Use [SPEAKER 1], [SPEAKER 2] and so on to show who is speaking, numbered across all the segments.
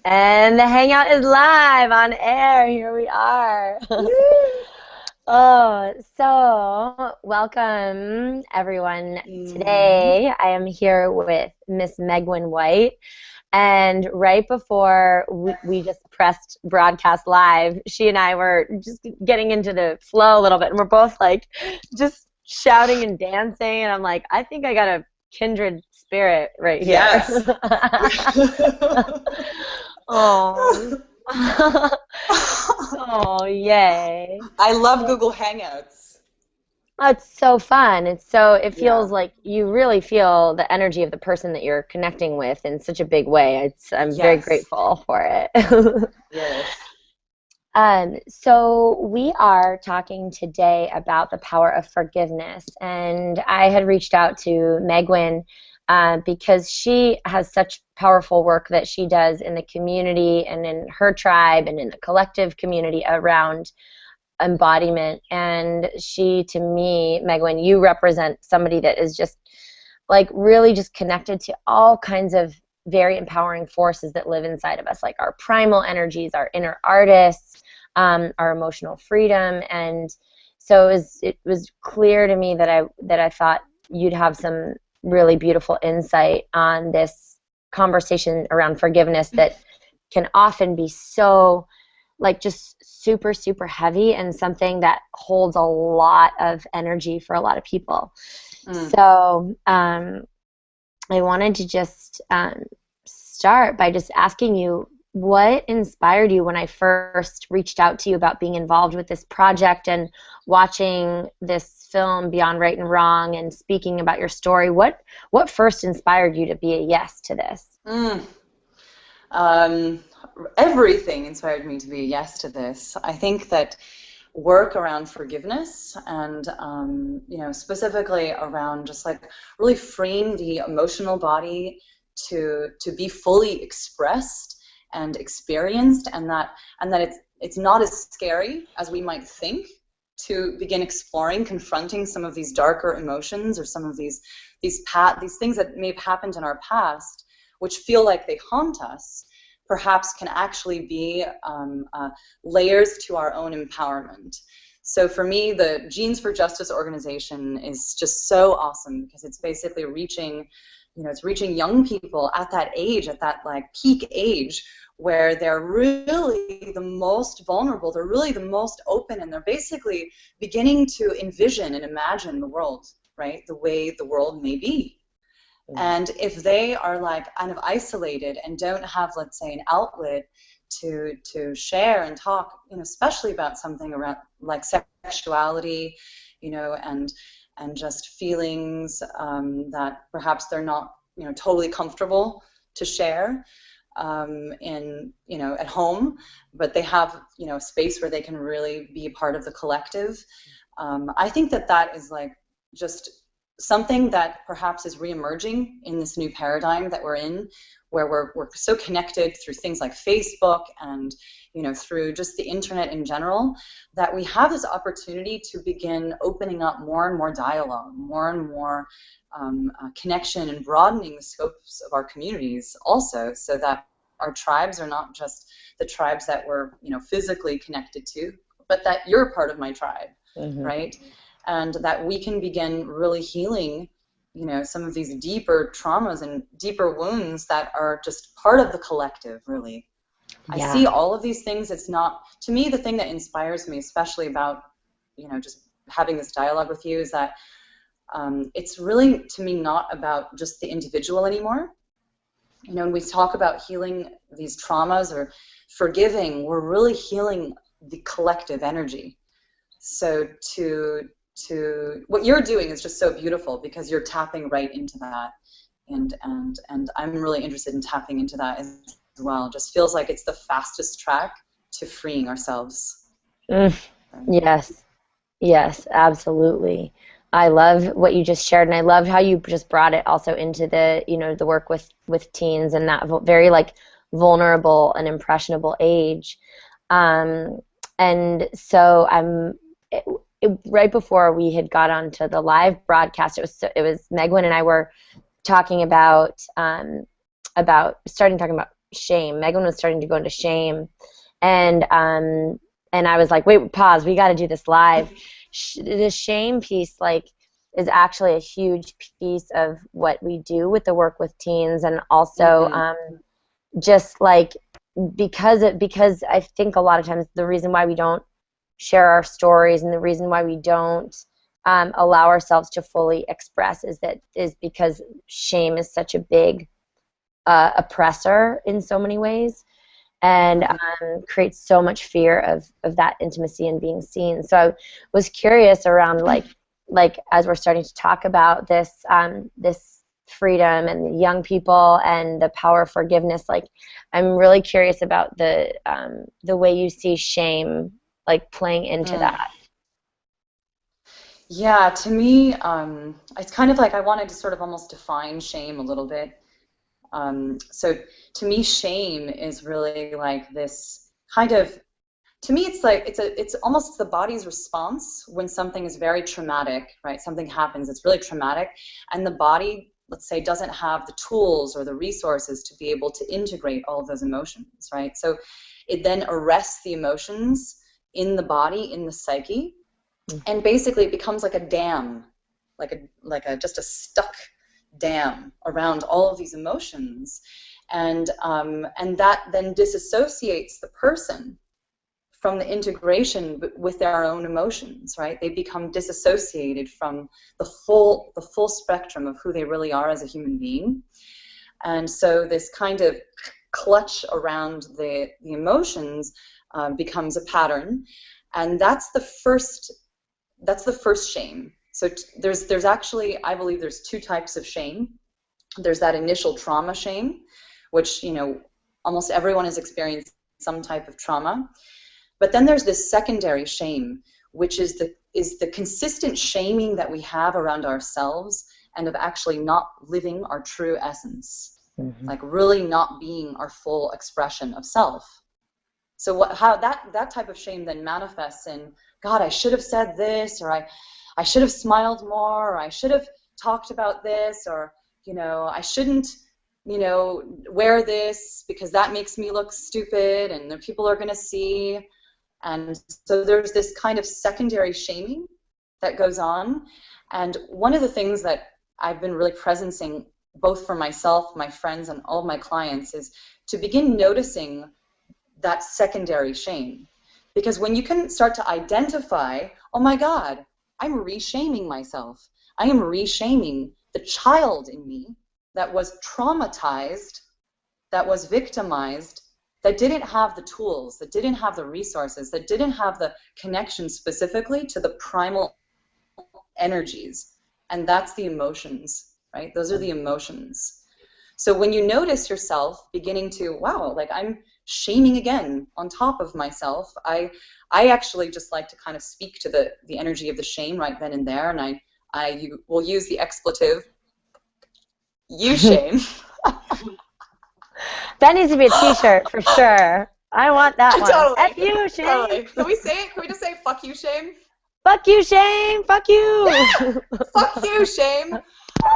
[SPEAKER 1] And the Hangout is live on air. Here we are.
[SPEAKER 2] Woo!
[SPEAKER 1] Oh, so welcome everyone.
[SPEAKER 2] Mhm.
[SPEAKER 1] Today I am here with Miss Megwyn White. And right before we just pressed broadcast live, she and I were just getting into the flow a little bit. And we're both like just shouting and dancing. And I'm like, I think I got a kindred spirit right here.
[SPEAKER 2] Yes.
[SPEAKER 1] Oh. Oh, yay.
[SPEAKER 2] I love Google Hangouts.
[SPEAKER 1] Oh, it's so fun. It feels
[SPEAKER 2] Yeah.
[SPEAKER 1] like you really feel the energy of the person that you're connecting with in such a big way. I'm very
[SPEAKER 2] Yes.
[SPEAKER 1] grateful for it.
[SPEAKER 2] Yes.
[SPEAKER 1] So we are talking today about the power of forgiveness, and I had reached out to Megwyn because she has such powerful work that she does in the community and in her tribe and in the collective community around embodiment. And she, to me, Megwyn, you represent somebody that is just like really just connected to all kinds of very empowering forces that live inside of us, like our primal energies, our inner artists, our emotional freedom. And so it was clear to me that I thought you'd have some really beautiful insight on this conversation around forgiveness that can often be so like just super, super heavy and something that holds a lot of energy for a lot of people.
[SPEAKER 2] Mm.
[SPEAKER 1] So I wanted to just start by just asking you what inspired you when I first reached out to you about being involved with this project and watching this film Beyond Right and Wrong and speaking about your story. What first inspired you to be a yes to this?
[SPEAKER 2] Mm. Um, Everything inspired me to be a yes to this. I think that work around forgiveness and specifically around just like really freeing the emotional body to be fully expressed and experienced, and that it's not as scary as we might think to begin exploring, confronting some of these darker emotions or some of these things that may have happened in our past, which feel like they haunt us, perhaps can actually be layers to our own empowerment. So for me, the Genes for Justice organization is just so awesome because it's basically it's reaching young people at that age, at that like peak age, where they're really the most vulnerable, they're really the most open, and they're basically beginning to envision and imagine the world, right? The way the world may be. And if they are like kind of isolated and don't have, let's say, an outlet to share and talk, especially about something around like sexuality, and just feelings that perhaps they're not, totally comfortable to share at home, but they have, a space where they can really be a part of the collective. I think that is like just something that perhaps is reemerging in this new paradigm that we're in, where we're so connected through things like Facebook and through just the internet in general, that we have this opportunity to begin opening up more and more dialogue, more and more connection, and broadening the scopes of our communities also, so that our tribes are not just the tribes that we're physically connected to, but that you're part of my tribe,
[SPEAKER 1] Mm-hmm.
[SPEAKER 2] right? And that we can begin really healing, some of these deeper traumas and deeper wounds that are just part of the collective, really. I see
[SPEAKER 1] Yeah.
[SPEAKER 2] all of these things. It's not, to me, the thing that inspires me, especially about, just having this dialogue with you, is that it's really, to me, not about just the individual anymore. When we talk about healing these traumas or forgiving, we're really healing the collective energy. So to what you're doing is just so beautiful because you're tapping right into that, and I'm really interested in tapping into that as well. It just feels like it's the fastest track to freeing ourselves.
[SPEAKER 1] Mm, yes. Yes, absolutely. I love what you just shared, and I love how you just brought it also into the work with teens and that very like vulnerable and impressionable age. Um, and so right before we had got onto the live broadcast, it was Megwyn and I were talking about starting talking about shame. Megwyn was starting to go into shame, and I was like, wait, pause. We got to do this live. The shame piece, like, is actually a huge piece of what we do with the work with teens, and also just like because I think a lot of times the reason why we don't share our stories and the reason why we don't allow ourselves to fully express is because shame is such a big oppressor in so many ways, and creates so much fear of that intimacy and being seen. So I was curious around like as we're starting to talk about this this freedom and the young people and the power of forgiveness. Like, I'm really curious about the way you see shame like playing into that.
[SPEAKER 2] Yeah, to me, it's kind of like I wanted to sort of almost define shame a little bit. So to me, shame is really like this kind of, to me, it's like it's almost the body's response when something is very traumatic, right? Something happens, it's really traumatic, and the body, let's say, doesn't have the tools or the resources to be able to integrate all of those emotions, right? So it then arrests the emotions in the body, in the psyche, and basically it becomes like a dam, like a just a stuck dam around all of these emotions, and that then disassociates the person from the integration with their own emotions, right? They become disassociated from the full spectrum of who they really are as a human being. And so this kind of clutch around the emotions becomes a pattern, and that's the first shame. So there's actually, I believe there's two types of shame. There's that initial trauma shame, which, you know, almost everyone has experienced some type of trauma. But then there's this secondary shame, which is the consistent shaming that we have around ourselves and of actually not living our true essence, like really not being our full expression of self. So how that type of shame then manifests in, God, I should have said this, or I should have smiled more, or I should have talked about this, or, you know, I shouldn't, you know, wear this because that makes me look stupid and the people are going to see. And so there's this kind of secondary shaming that goes on. And one of the things that I've been really presencing, both for myself, my friends, and all of my clients, is to begin noticing that secondary shame. Because when you can start to identify, oh my God, I'm re-shaming myself. I am re-shaming the child in me that was traumatized, that was victimized, that didn't have the tools, that didn't have the resources, that didn't have the connection specifically to the primal energies. And that's the emotions, right? Those are the emotions. So when you notice yourself beginning to, wow, like I'm shaming again on top of myself, I actually just like to kind of speak to the energy of the shame right then and there, and I will use the expletive, you shame.
[SPEAKER 1] That needs to be a t-shirt for sure. I want that one.
[SPEAKER 2] Totally.
[SPEAKER 1] F you, shame.
[SPEAKER 2] Totally. Can we say it? Can we just say fuck you, shame?
[SPEAKER 1] Fuck you, shame. Fuck you.
[SPEAKER 2] Yeah. Fuck you, shame.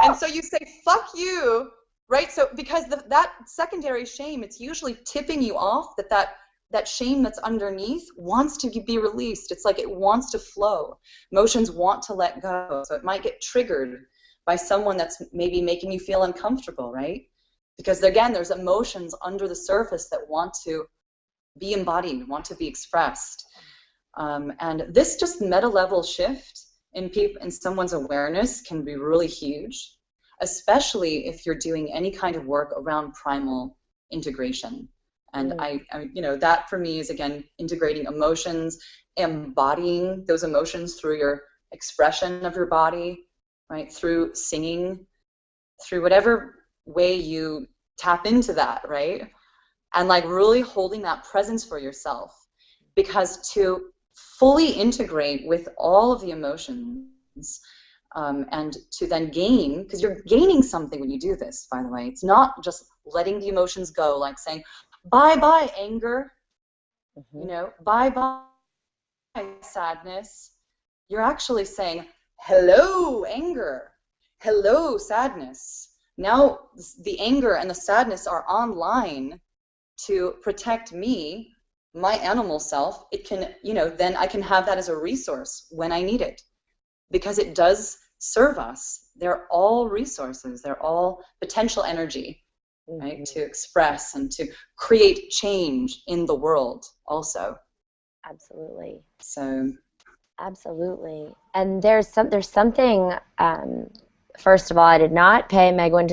[SPEAKER 2] And so you say fuck you, right? So because that secondary shame, it's usually tipping you off that shame that's underneath wants to be released. It's like it wants to flow. Emotions want to let go. So it might get triggered by someone that's maybe making you feel uncomfortable, right? Because again, there's emotions under the surface that want to be embodied, want to be expressed. And this just meta level shift in someone's awareness can be really huge, especially if you're doing any kind of work around primal integration. And I you know, that for me is, again, integrating emotions, embodying those emotions through your expression of your body, right? Through singing, through whatever way you tap into that, right? And like really holding that presence for yourself, because to fully integrate with all of the emotions and to then gain, because you're gaining something when you do this, by the way. It's not just letting the emotions go, like saying bye-bye anger, you know, bye-bye sadness. You're actually saying hello anger, hello sadness. Now the anger and the sadness are online to protect me, my animal self, it can, then I can have that as a resource when I need it, because it does serve us. They're all resources. They're all potential energy, right, to express and to create change in the world also.
[SPEAKER 1] Absolutely.
[SPEAKER 2] So.
[SPEAKER 1] Absolutely. And there's something, first of all, I did not pay Megwyn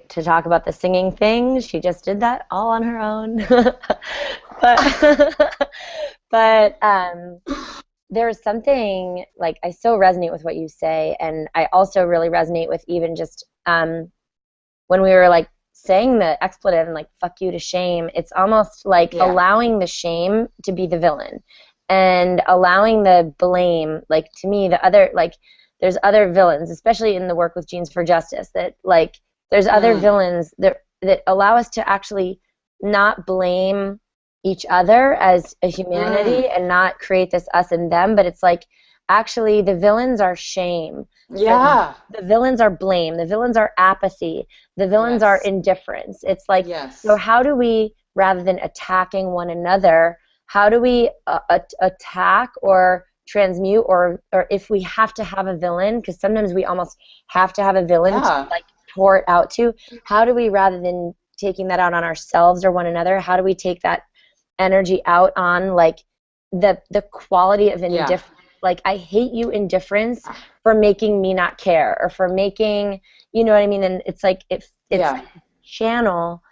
[SPEAKER 1] to talk about the singing thing. She just did that all on her own. But there's something, like, I so resonate with what you say, and I also really resonate with even just when we were like saying the expletive and like fuck you to shame, it's almost like allowing the shame to be the villain and allowing the blame, like, to me, the other, like, there's other villains, especially in the work with Genes for Justice, that, like, there's other villains that allow us to actually not blame each other as a humanity and not create this us and them, but it's like, actually, the villains are shame.
[SPEAKER 2] Yeah.
[SPEAKER 1] The villains are blame. The villains are apathy. The villains are indifference. It's like, so how do we, rather than attacking one another, how do we attack or transmute, or if we have to have a villain, because sometimes we almost have to have a villain to, like, pour it out to, how do we, rather than taking that out on ourselves or one another, how do we take that energy out on, like, the quality of indifference? Like, I hate you, indifference, for making me not care, or for making, you know what I mean? And it's like, it's like a channel.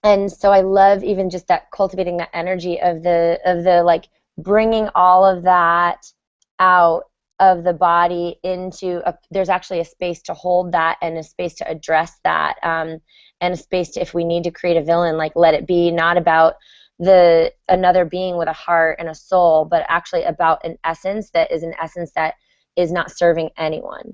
[SPEAKER 1] And so I love even just that, cultivating that energy of the like, bringing all of that out of the body into there's actually a space to hold that, and a space to address that, and a space to, if we need to create a villain, like, let it be not about another being with a heart and a soul, but actually about an essence that is not serving anyone.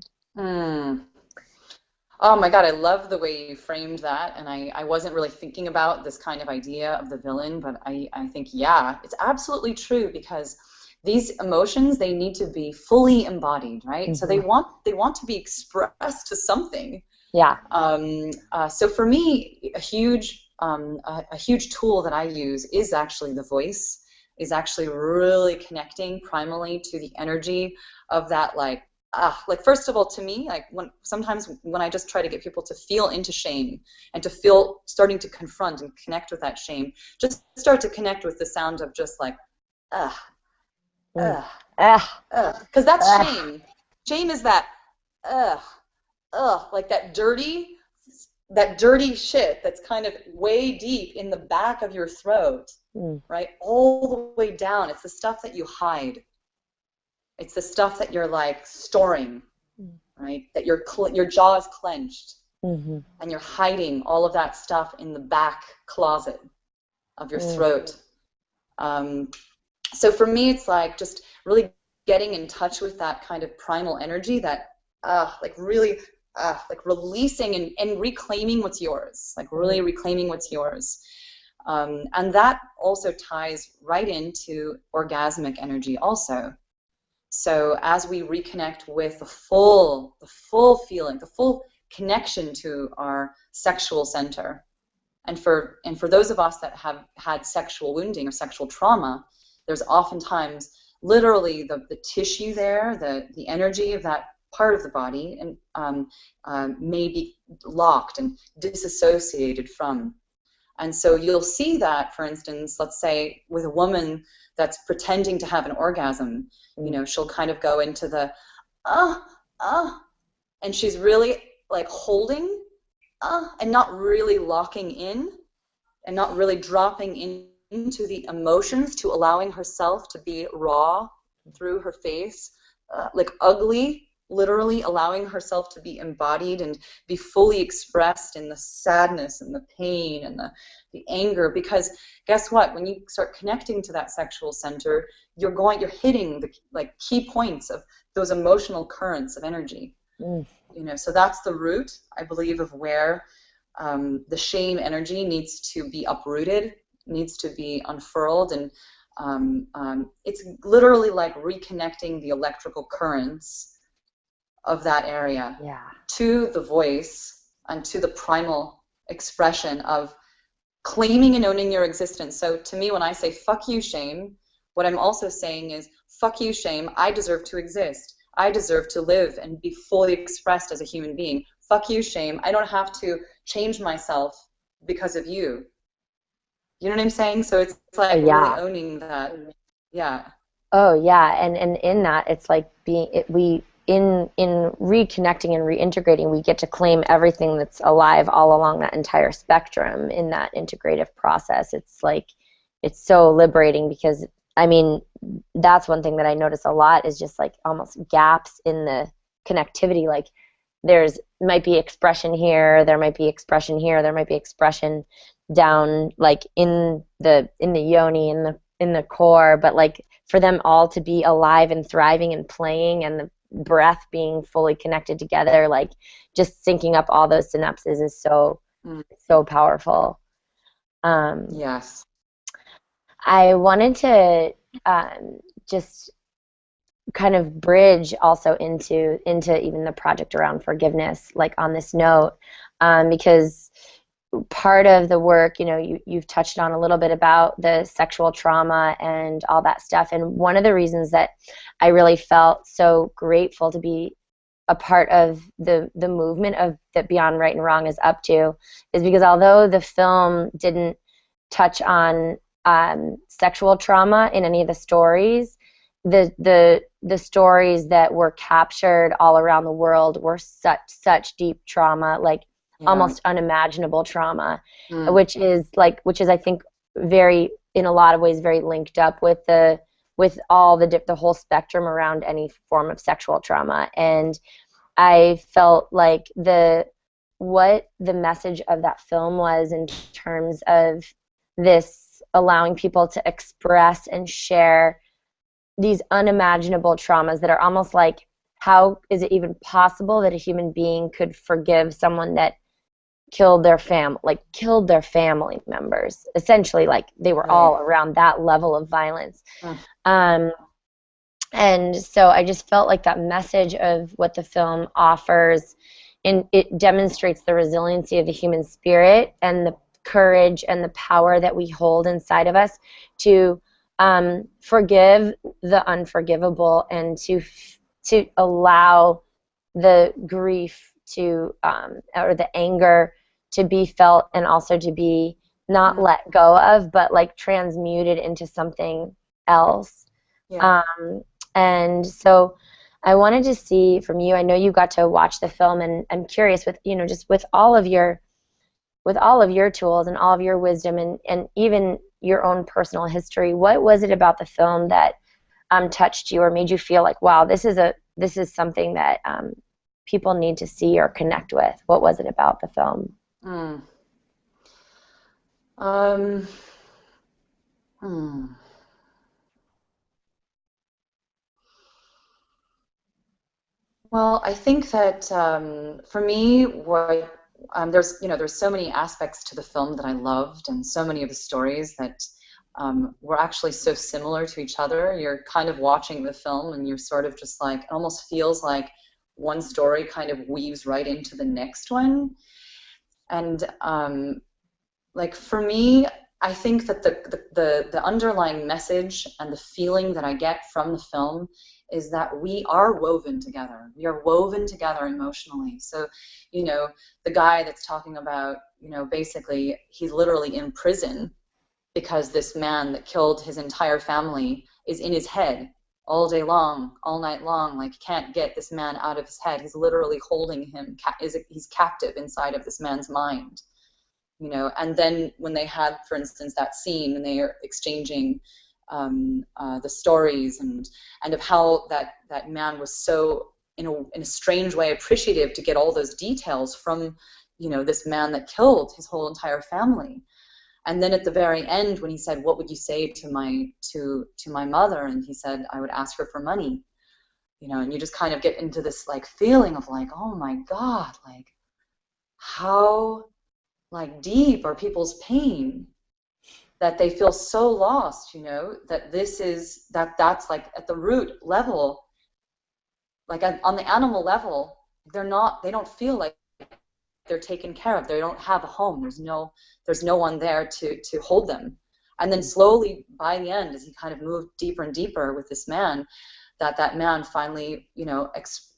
[SPEAKER 2] Oh my God, I love the way you framed that, and I wasn't really thinking about this kind of idea of the villain, but I think, it's absolutely true, because these emotions, they need to be fully embodied, right? So they want to be expressed to something. So for me, a huge tool that I use is actually the voice, is actually really connecting primally to the energy of that, like first of all, to me, like, sometimes when I just try to get people to feel into shame and to feel, starting to confront and connect with that shame, just start to connect with the sound of just like, because that's shame. Shame is that, like that dirty shit that's kind of way deep in the back of your throat, right? All the way down. It's the stuff that you hide. It's the stuff that you're, like, storing, right? That your jaw is clenched, and you're hiding all of that stuff in the back closet of your throat. So for me, it's like just really getting in touch with that kind of primal energy, that like really like releasing and reclaiming what's yours, like really reclaiming what's yours. And that also ties right into orgasmic energy also. So as we reconnect with the full feeling, the full connection to our sexual center, and for those of us that have had sexual wounding or sexual trauma, there's oftentimes literally the tissue there, the energy of that part of the body, and may be locked and disassociated from. And so you'll see that, for instance, let's say with a woman that's pretending to have an orgasm, she'll kind of go into the and she's really, like, holding and not really locking in, and not really dropping into the emotions, to allowing herself to be raw through her face, like ugly, literally allowing herself to be embodied and be fully expressed in the sadness and the pain and the anger. Because guess what? When you start connecting to that sexual center, you're hitting the, like, key points of those emotional currents of energy. So that's the root, I believe, of where the shame energy needs to be uprooted, needs to be unfurled, and it's literally like reconnecting the electrical currents of that area to the voice and to the primal expression of claiming and owning your existence. So to me, when I say fuck you, shame, what I'm also saying is fuck you, shame. I deserve to exist. I deserve to live and be fully expressed as a human being. Fuck you, shame. I don't have to change myself because of you. You know what I'm saying? So it's
[SPEAKER 1] Oh,
[SPEAKER 2] like really
[SPEAKER 1] yeah.
[SPEAKER 2] owning that. Yeah.
[SPEAKER 1] Oh, yeah. And in that, it's like in reconnecting and reintegrating, we get to claim everything that's alive all along that entire spectrum in that integrative process. It's like, it's so liberating because, I mean, that's one thing that I notice a lot is just like almost gaps in the connectivity. Like there's might be expression here, there might be expression here, there might be expression down like in the yoni, in the core, but like for them all to be alive and thriving and playing and the breath being fully connected together, like just syncing up all those synapses is so powerful.
[SPEAKER 2] Yes.
[SPEAKER 1] I wanted to just kind of bridge also into even the project around forgiveness, like on this note, because part of the work, you've touched on a little bit about the sexual trauma and all that stuff. And one of the reasons that I really felt so grateful to be a part of the movement of that Beyond Right and Wrong is up to is because although the film didn't touch on sexual trauma in any of the stories, the stories that were captured all around the world were such deep trauma, like
[SPEAKER 2] Yeah.
[SPEAKER 1] almost unimaginable trauma,
[SPEAKER 2] Mm.
[SPEAKER 1] which is I think very, in a lot of ways, very linked up with all the whole spectrum around any form of sexual trauma. And I felt like what the message of that film was in terms of this allowing people to express and share these unimaginable traumas that are almost like, how is it even possible that a human being could forgive someone that killed their family members, essentially, like they were
[SPEAKER 2] Right.
[SPEAKER 1] all around that level of violence.
[SPEAKER 2] Mm.
[SPEAKER 1] um, and so I just felt like that message of what the film offers, and it demonstrates the resiliency of the human spirit and the courage and the power that we hold inside of us to forgive the unforgivable and to allow the grief to or the anger to be felt and also to be not
[SPEAKER 2] Mm.
[SPEAKER 1] let go of, but like transmuted into something else.
[SPEAKER 2] Yeah.
[SPEAKER 1] And so I wanted to see from you, I know you got to watch the film, and I'm curious with, just with all of your tools and all of your wisdom and even your own personal history, what was it about the film that touched you or made you feel like, wow, this is something that people need to see or connect with? What was it about the film?
[SPEAKER 2] Mm. Um, hmm. Well, I think that for me, what there's so many aspects to the film that I loved, and so many of the stories that were actually so similar to each other. You're kind of watching the film, and you're sort of just like, it almost feels like one story kind of weaves right into the next one. And like for me, I think that the underlying message and the feeling that I get from the film is that we are woven together. We are woven together emotionally. So, the guy that's talking about, basically he's literally in prison because this man that killed his entire family is in his head all day long, all night long. Like, can't get this man out of his head. He's literally holding him. He's captive inside of this man's mind. And then when they had, for instance, that scene when they are exchanging the stories and of how that man was so, in a strange way, appreciative to get all those details from, this man that killed his whole entire family. And then at the very end, when he said, "What would you say to my mother?" and he said, "I would ask her for money." And you just kind of get into this like feeling of like, oh my God, like how like deep are people's pain, that they feel so lost, that that's like at the root level, like on the animal level, they don't feel like they're taken care of. They don't have a home. There's no one there to hold them. And then slowly, by the end, as he kind of moved deeper and deeper with this man, that man finally, you know,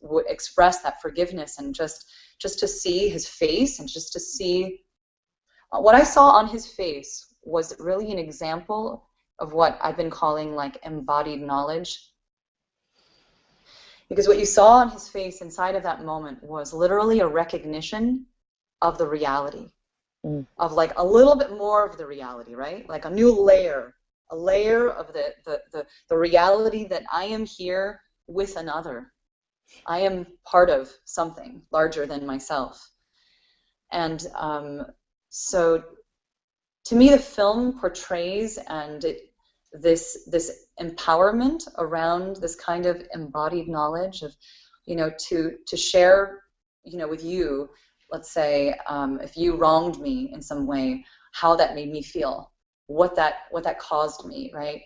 [SPEAKER 2] would express that forgiveness, and just to see his face, and just to see what I saw on his face was really an example of what I've been calling like embodied knowledge. Because what you saw on his face inside of that moment was literally a recognition of the reality, of like a little bit more of the reality, right? Like a new layer, a layer of the reality that I am here with another. I am part of something larger than myself. And so to me, the film portrays this empowerment around this kind of embodied knowledge of, you know, to share, you know, with you, let's say, if you wronged me in some way, how that made me feel, what that caused me, right?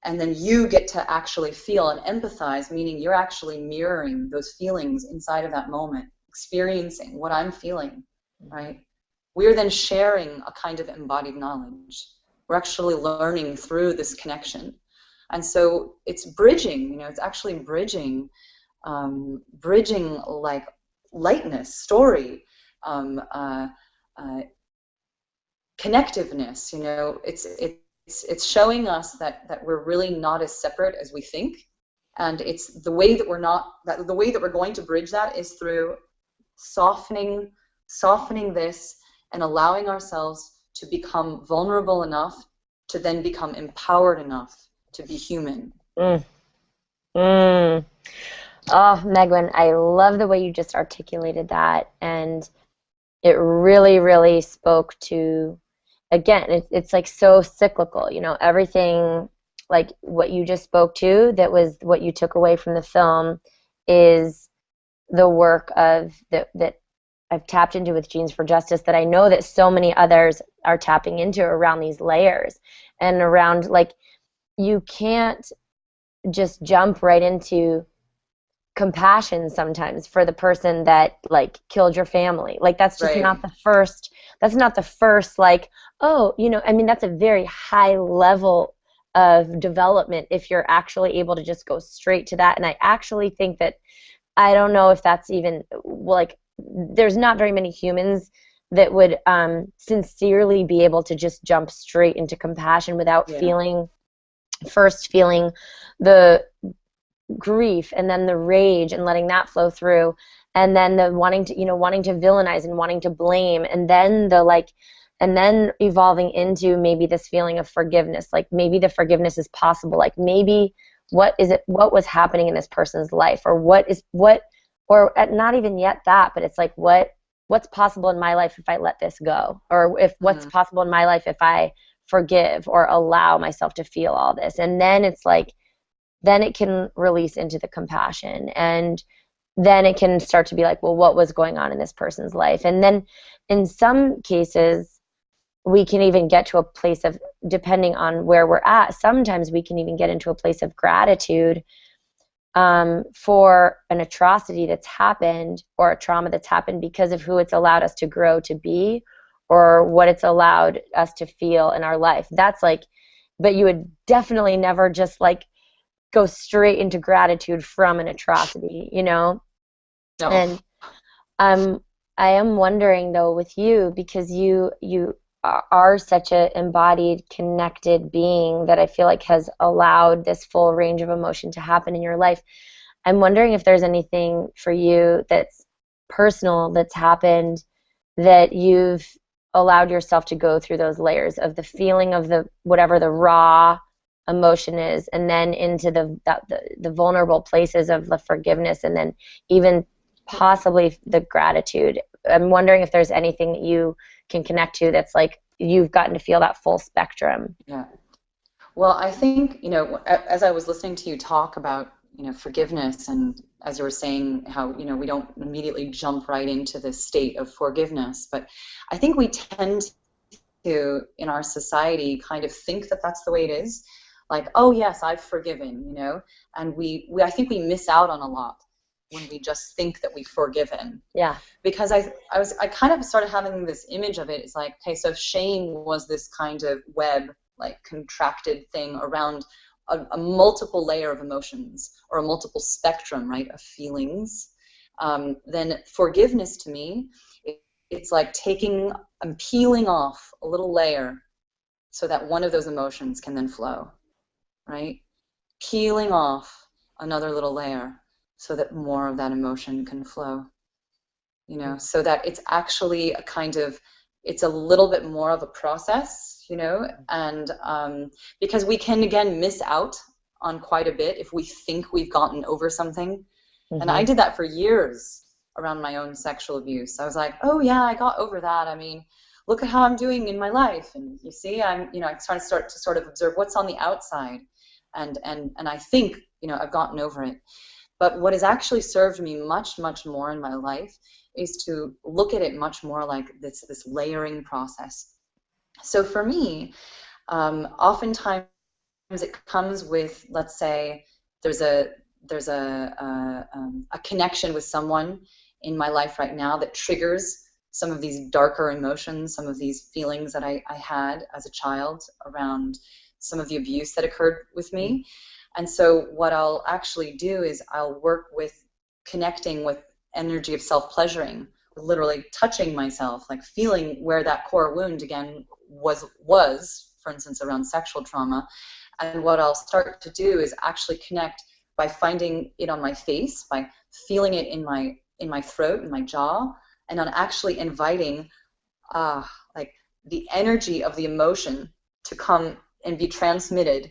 [SPEAKER 2] And then you get to actually feel and empathize, meaning you're actually mirroring those feelings inside of that moment, experiencing what I'm feeling, right? We're then sharing a kind of embodied knowledge. We're actually learning through this connection. And so it's bridging, you know, it's actually bridging like lightness, story, connectiveness, you know, it's showing us that we're really not as separate as we think. And it's the way that the way that we're going to bridge that is through softening this and allowing ourselves to become vulnerable enough to then become empowered enough to be human.
[SPEAKER 1] Oh, Megwyn, I love the way you just articulated that, and it really, really spoke to, again, it's like so cyclical, you know, everything, like what you just spoke to, that was what you took away from the film, is the work of that I've tapped into with Genes for Justice, that I know that so many others are tapping into around these layers, and around, like, you can't just jump right into compassion sometimes for the person that, like, killed your family. Like, that's just
[SPEAKER 2] Right.
[SPEAKER 1] not the first, like, oh, you know, I mean, that's a very high level of development if you're actually able to just go straight to that. And I actually think that, I don't know if that's even, like, there's not very many humans that would sincerely be able to just jump straight into compassion without feeling the grief, and then the rage, and letting that flow through, and then the wanting to villainize and wanting to blame, and then and then evolving into maybe this feeling of forgiveness. Like, maybe the forgiveness is possible. Like, maybe what was happening in this person's life, or not even yet that, but it's like, what's possible in my life if I let this go, or if what's possible in my life if I forgive or allow myself to feel all this. And then it's like, then it can release into the compassion, and then it can start to be like, well, what was going on in this person's life? And then in some cases, we can even get to a place of, depending on where we're at, sometimes we can even get into a place of gratitude for an atrocity that's happened, or a trauma that's happened, because of who it's allowed us to grow to be, or what it's allowed us to feel in our life. That's like, but you would definitely never just like go straight into gratitude from an atrocity, you know?
[SPEAKER 2] No.
[SPEAKER 1] And I am wondering, though, with you, because you are such an embodied, connected being that I feel like has allowed this full range of emotion to happen in your life. I'm wondering if there's anything for you that's personal that's happened, that you've allowed yourself to go through those layers of the feeling of the whatever the raw emotion is, and then into the vulnerable places of the forgiveness, and then even possibly the gratitude. I'm wondering if there's anything that you can connect to that's like you've gotten to feel that full spectrum.
[SPEAKER 2] Yeah. Well, I think, you know, as I was listening to you talk about, you know, forgiveness, and as you were saying how, you know, we don't immediately jump right into this state of forgiveness, but I think we tend to, in our society, kind of think that that's the way it is. Like, oh yes, I've forgiven, you know, and I think we miss out on a lot. when we just think that we've forgiven.
[SPEAKER 1] Yeah.
[SPEAKER 2] Because I kind of started having this image of it. It's like, okay, so if shame was this kind of web, like contracted thing around a multiple layer of emotions, or a multiple spectrum, right, of feelings, then forgiveness to me, it's like I'm peeling off a little layer so that one of those emotions can then flow, right? Peeling off another little layer so that more of that emotion can flow, you know, so that it's actually a kind of, it's a little bit more of a process, you know, and because we can, again, miss out on quite a bit if we think we've gotten over something. And I did that for years around my own sexual abuse. I was like, oh yeah, I got over that. I mean, look at how I'm doing in my life. And you see, I'm, you know, I start to sort of observe what's on the outside. And I think, you know, I've gotten over it. But what has actually served me much, much more in my life is to look at it much more like this layering process. So for me, oftentimes it comes with, let's say, there's a connection with someone in my life right now that triggers some of these darker emotions, some of these feelings that I had as a child around some of the abuse that occurred with me. And so what I'll actually do is I'll work with connecting with energy of self-pleasuring, literally touching myself, like feeling where that core wound again was, for instance, around sexual trauma. And what I'll start to do is actually connect by finding it on my face, by feeling it in my throat, in my jaw, and on actually inviting like the energy of the emotion to come and be transmitted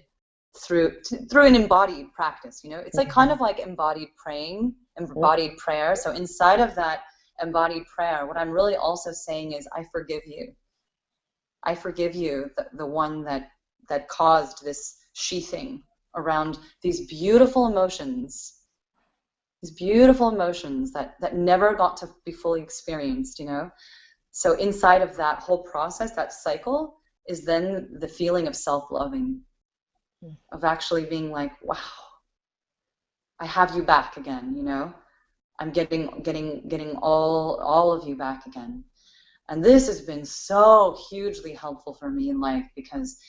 [SPEAKER 2] through an embodied practice. You know, it's like kind of like embodied praying, embodied prayer. So inside of that embodied prayer, what I'm really also saying is, I forgive you. I forgive you, the one that caused this sheathing around these beautiful emotions that never got to be fully experienced, you know. So inside of that whole process, that cycle, is then the feeling of self-loving, of actually being like, wow, I have you back again, you know. I'm getting all of you back again. And this has been so hugely helpful for me in life, because,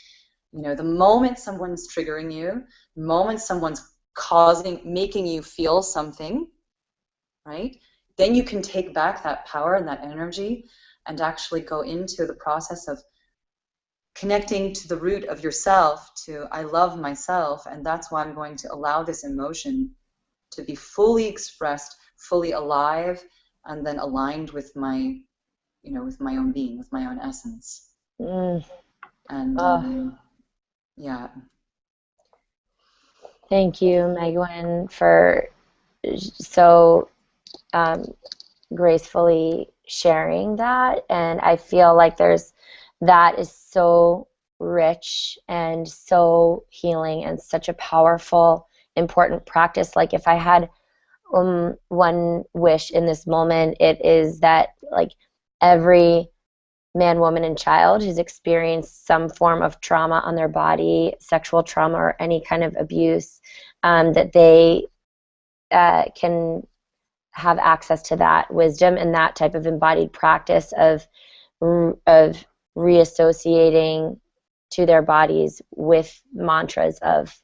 [SPEAKER 2] you know, the moment someone's triggering you, the moment someone's making you feel something, right, then you can take back that power and that energy and actually go into the process of connecting to the root of yourself, to I love myself, and that's why I'm going to allow this emotion to be fully expressed, fully alive, and then aligned with my, you know, with my own being, with my own essence. And yeah.
[SPEAKER 1] Thank you, Megwyn, for so gracefully sharing that. And I feel like that is so rich and so healing and such a powerful, important practice. Like, if I had one wish in this moment, it is that, like, every man, woman, and child who's experienced some form of trauma on their body, sexual trauma or any kind of abuse, that they can have access to that wisdom and that type of embodied practice of reassociating to their bodies with mantras of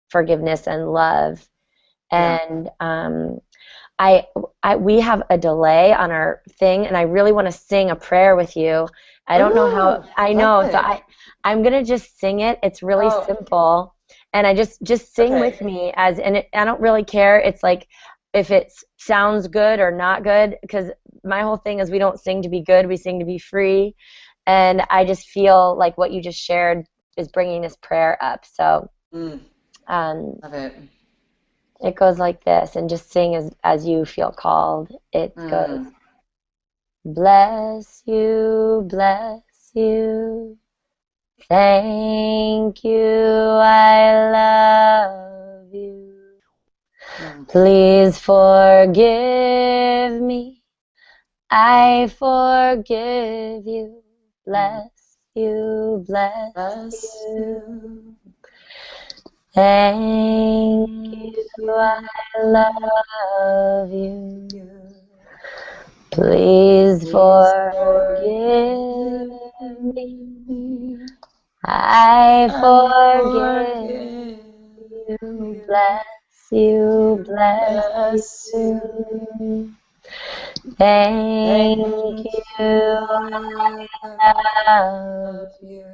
[SPEAKER 1] forgiveness and love. And we have a delay on our thing, and I really want to sing a prayer with you. I don't know how. I know, so I'm gonna just sing it. It's really simple, and I just sing with me I don't really care. It's like, if it sounds good or not good, because my whole thing is we don't sing to be good, we sing to be free. And I just feel like what you just shared is bringing this prayer up. So
[SPEAKER 2] Love it.
[SPEAKER 1] It goes like this, and just sing as you feel called. It goes, bless you, thank you, I love you. Please forgive me, I forgive you. Bless you, bless you. Thank you, I love you. Please forgive me. I forgive you. Bless you, bless you. Thank you, I love you.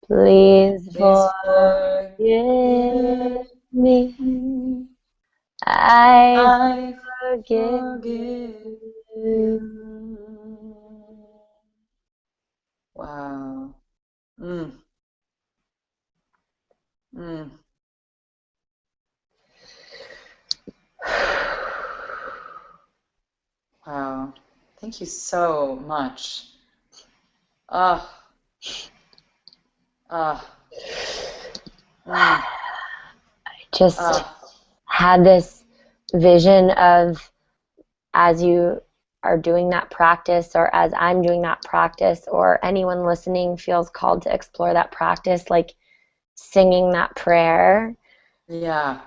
[SPEAKER 1] Please forgive me. I forgive you.
[SPEAKER 2] Wow. Mm. Mm. Wow. Thank you so much. Ah. Ah. Mm.
[SPEAKER 1] Just had this vision of, as you are doing that practice, or as I'm doing that practice, or anyone listening feels called to explore that practice, like singing that prayer.
[SPEAKER 2] Yeah.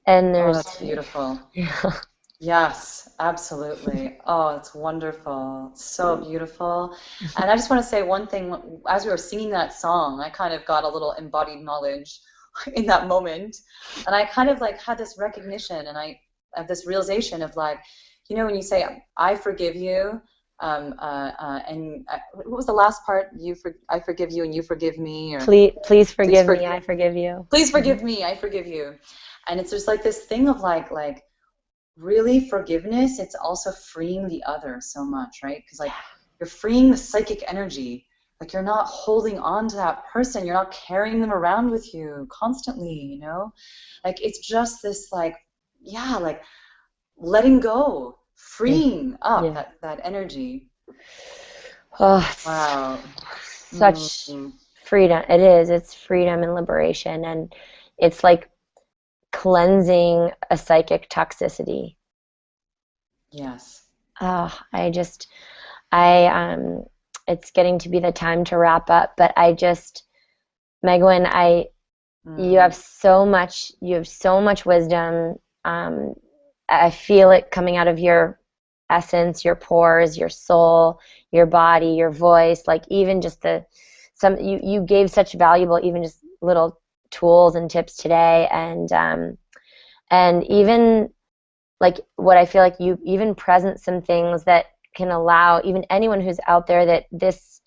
[SPEAKER 1] And there's,
[SPEAKER 2] that's beautiful.
[SPEAKER 1] Yeah.
[SPEAKER 2] Yes, absolutely. Oh, it's wonderful. It's so beautiful. And I just want to say one thing. As we were singing that song, I kind of got a little embodied knowledge in that moment. And I kind of like had this recognition, and I have this realization of like, when you say, I forgive you, what was the last part? I forgive you and you forgive me, or
[SPEAKER 1] Please forgive me, I forgive you.
[SPEAKER 2] Please forgive me, I forgive you. And it's just like this thing of like really forgiveness, it's also freeing the other so much, right? Because like you're freeing the psychic energy. Like you're not holding on to that person, you're not carrying them around with you constantly, like it's just this like letting go, freeing up that energy.
[SPEAKER 1] Oh,
[SPEAKER 2] Wow.
[SPEAKER 1] Such freedom. It's freedom and liberation, and it's like cleansing a psychic toxicity.
[SPEAKER 2] Yes.
[SPEAKER 1] It's getting to be the time to wrap up, but Megwyn, you have so much wisdom. I feel it coming out of your essence, your pores, your soul, your body, your voice, like even just you gave such valuable, even just little tools and tips today, and even like what I feel like you even present some things that can allow even anyone who's out there that this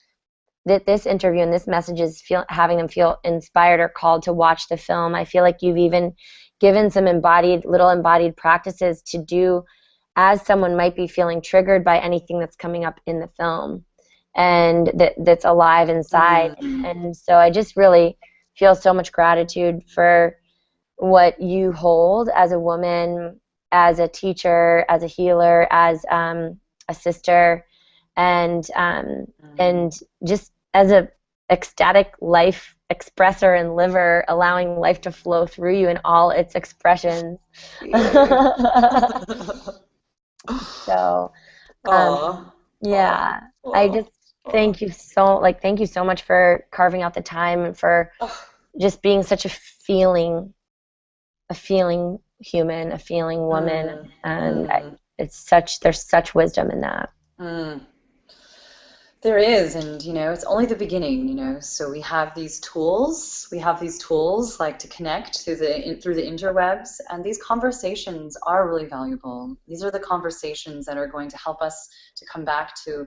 [SPEAKER 1] interview and this message is having them feel inspired or called to watch the film. I feel like you've even given some little embodied practices to do as someone might be feeling triggered by anything that's coming up in the film and that's alive inside. And so I just really feel so much gratitude for what you hold as a woman, as a teacher, as a healer, as a sister, and just as a ecstatic life expresser and liver, allowing life to flow through you in all its expressions. So, I just thank you so much for carving out the time and for just being such a feeling human, a feeling woman, and there's such wisdom in that.
[SPEAKER 2] There is, and it's only the beginning, so we have these tools like to connect through the interwebs, and these conversations are really valuable. These are the conversations that are going to help us to come back to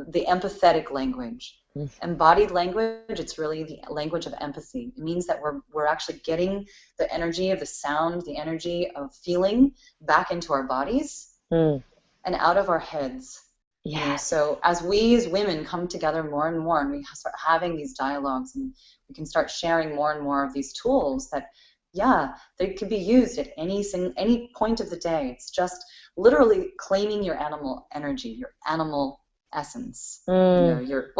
[SPEAKER 2] the empathetic language. Embodied language, it's really the language of empathy. It means that we're actually getting the energy of the sound, the energy of feeling back into our bodies and out of our heads. So as we as women come together more and more, and we start having these dialogues, and we can start sharing more and more of these tools that they could be used at any point of the day. It's just literally claiming your animal energy, your animal essence, your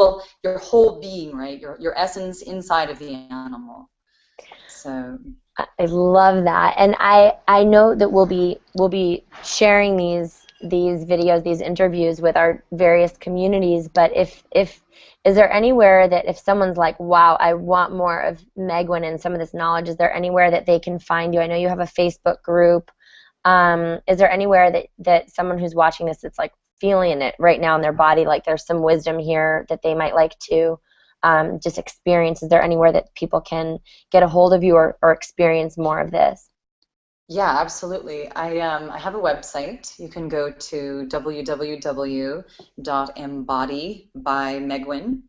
[SPEAKER 2] whole being, right? Your essence inside of the animal. So
[SPEAKER 1] I love that, and I know that we'll be sharing these these videos, these interviews with our various communities. But is there anywhere that if someone's like, wow, I want more of Megwyn and some of this knowledge, is there anywhere that they can find you? I know you have a Facebook group. Is there anywhere that someone who's watching this that's like feeling it right now in their body, like there's some wisdom here that they might like to just experience? Is there anywhere that people can get a hold of you or experience more of this?
[SPEAKER 2] Yeah, absolutely. I have a website. You can go to www.embody by Megwyn,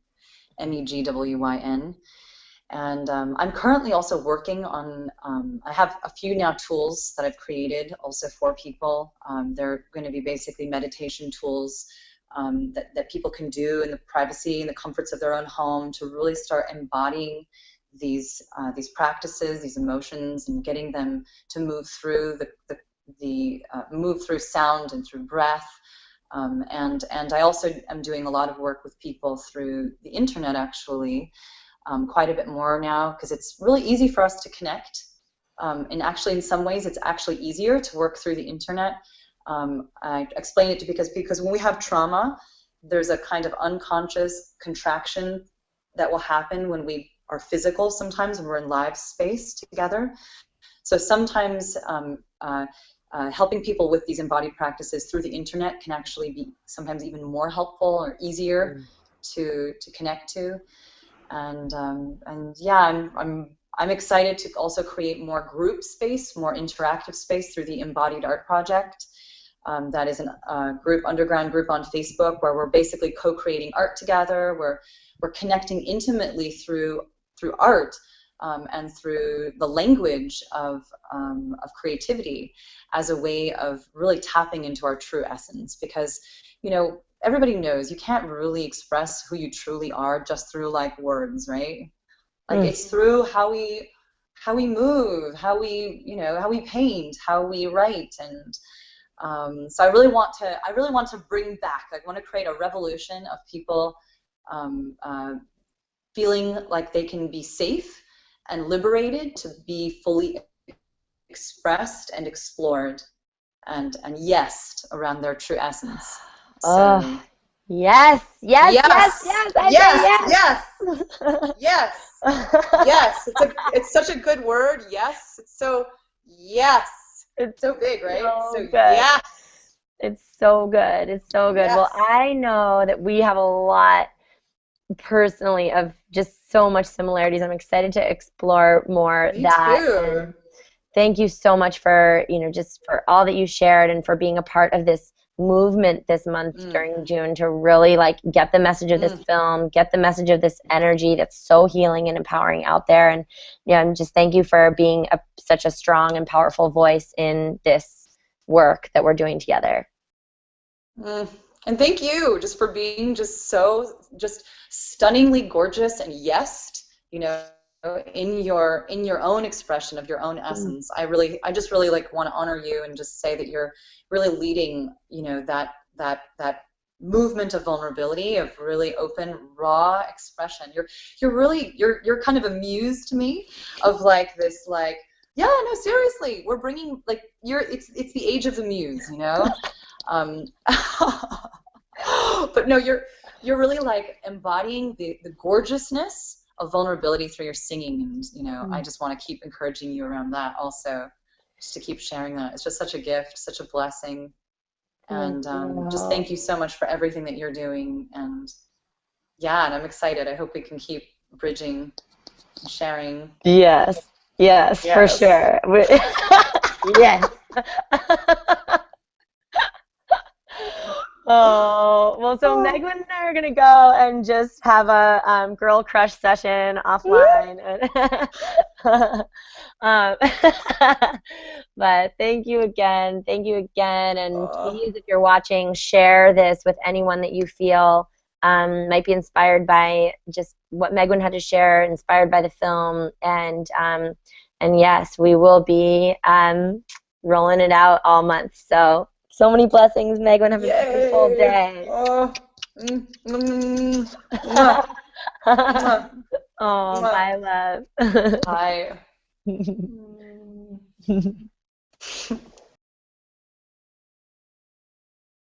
[SPEAKER 2] Megwyn. And I'm currently also working on, I have a few now tools that I've created also for people. They're going to be basically meditation tools that people can do in the privacy and the comforts of their own home to really start embodying these practices, these emotions, and getting them to move through move through sound and through breath. And I also am doing a lot of work with people through the internet, actually, quite a bit more now, because it's really easy for us to connect. And actually, in some ways, it's actually easier to work through the internet. I explain it because when we have trauma, there's a kind of unconscious contraction that will happen when we are physical, sometimes when we're in live space together. So sometimes helping people with these embodied practices through the internet can actually be sometimes even more helpful or easier to connect to. And yeah, I'm excited to also create more group space, more interactive space through the Embodied Art Project. That is a underground group on Facebook where we're basically co-creating art together. We're connecting intimately through art and through the language of creativity as a way of really tapping into our true essence. Because, you know, everybody knows you can't really express who you truly are just through like words, right? Like it's through how we move, how we paint, how we write, and so I really want to bring back. I want to create a revolution of people feeling like they can be safe and liberated to be fully expressed and explored and yesed around their true essence. So,
[SPEAKER 1] yes.
[SPEAKER 2] It's such a good word. Yes. It's so yes. It's so big, right?
[SPEAKER 1] So good. Yes. It's so good. It's so good. Yes. Well, I know that we have a lot personally of just so much similarities. I'm excited to explore more.
[SPEAKER 2] Me too.
[SPEAKER 1] And thank you so much for, just for all that you shared and for being a part of this movement this month during June to really like get the message of this film, get the message of this energy that's so healing and empowering out there. And and just thank you for being such a strong and powerful voice in this work that we're doing together.
[SPEAKER 2] And thank you just for being just stunningly gorgeous and in your own expression of your own essence. I just really like want to honor you and just say that you're really leading, that movement of vulnerability, of really open, raw expression. You're kind of a muse to me of like this, like, yeah, no, seriously, we're bringing like it's the age of the muse, but no, you're really like embodying the gorgeousness of vulnerability through your singing, and I just want to keep encouraging you around that also, just to keep sharing that. It's just such a gift, such a blessing, and just thank you so much for everything that you're doing. And and I'm excited. I hope we can keep bridging and sharing.
[SPEAKER 1] Yes, for sure. Yes. Oh, well, so Megwyn and I are going to go and just have a girl crush session offline. But thank you again. And please, if you're watching, share this with anyone that you feel might be inspired by just what Megwyn had to share, inspired by the film. And yes, we will be rolling it out all month. So many blessings, Megwyn. Have a beautiful day. Bye, love.
[SPEAKER 2] Bye.